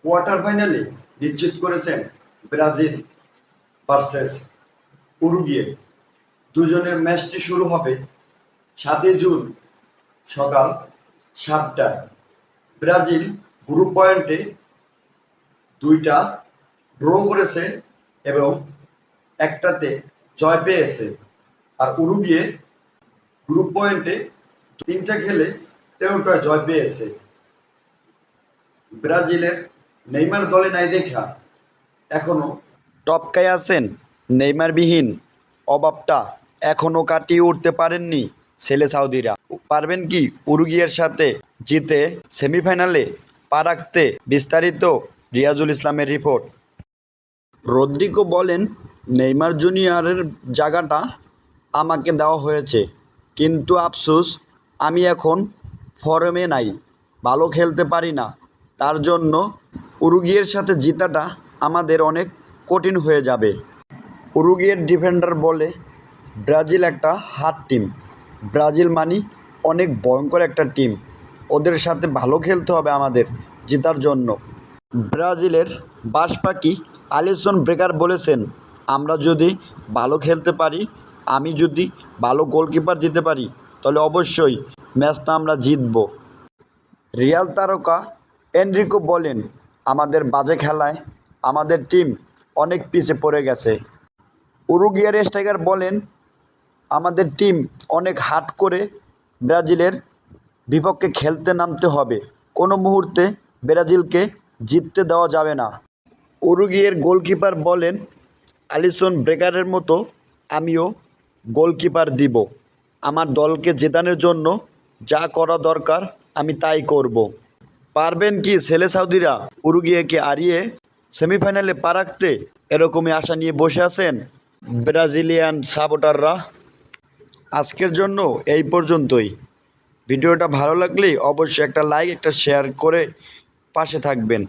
Quarter ফাইনালে নিশ্চিত করেছেন ব্রাজিল ভার্সেস উরুগুয়ে। দুজনের ম্যাচটি শুরু হবে 7 জুন সকাল 7টায়। ব্রাজিল গ্রুপ পয়েন্টে 2টা ড্র করেছে এবং একটাতে জয় পেয়েছে। আর উরুগুয়ে গ্রুপ পয়েন্টে 3টা খেলে 13টায় জয় পেয়েছে। ব্রাজিলের নেইমার দলে নাই দেখা এখনও টপকায় আছেন নেইমারবিহীন অভাবটা এখনও কাটিয়ে উঠতে পারেননি ছেলে সাউদিরা। পারবেন কি উরুগুয়ের সাথে জিতে সেমিফাইনালে পা রাখতে? বিস্তারিত রিয়াজুল ইসলামের রিপোর্ট। রদ্রিগো বলেন, নেইমার জুনিয়রের জায়গাটা আমাকে দেওয়া হয়েছে, কিন্তু আফসোস আমি এখন ফর্মে নাই, ভালো খেলতে পারি না। তার জন্য উরুগুয়ের সাথে জেতাটা আমাদের অনেক কঠিন হয়ে যাবে। উরুগুয়ের ডিফেন্ডার বলে, ব্রাজিল একটা হার্ড টিম। ব্রাজিল মানি অনেক ভয়ঙ্কর একটা টিম। ওদের সাথে ভালো খেলতে হবে আমাদের জেতার জন্য। ব্রাজিলের বাস পাখি আলিসন বেকার বলেছেন, আমরা যদি ভালো খেলতে পারি, আমি যদি ভালো গোলকিপার দিতে পারি, তাহলে অবশ্যই ম্যাচটা আমরা জিতব। রিয়াল তারকা এনরিকো বলেন, আমাদের বাজে খেলায় আমাদের টিম অনেক পিছিয়ে পড়ে গেছে। উরুগুয়ের স্ট্রাইকার বলেন, আমাদের টিম অনেক হার্ড করে ব্রাজিলের বিপক্ষে খেলতে নামতে হবে। কোনো মুহূর্তে ব্রাজিলকে জিততে দেওয়া যাবে না। উরুগুয়ের গোলকিপার বলেন, আলিসন বেকারের মতো আমিও গোলকিপার দিব। আমার দলকে জেতানোর জন্য যা করা দরকার আমি তাই করব। পারবেন কি ছেলে সাউদিরা উরুগুয়েকে হারিয়ে সেমিফাইনালে পা রাখতে? এরকমই আশা নিয়ে বসে আছেন ব্রাজিলিয়ান সাপোর্টাররা। আজকের জন্য এই পর্যন্তই। ভিডিওটা ভালো লাগলে অবশ্যই একটা লাইক, একটা শেয়ার করে পাশে থাকবেন।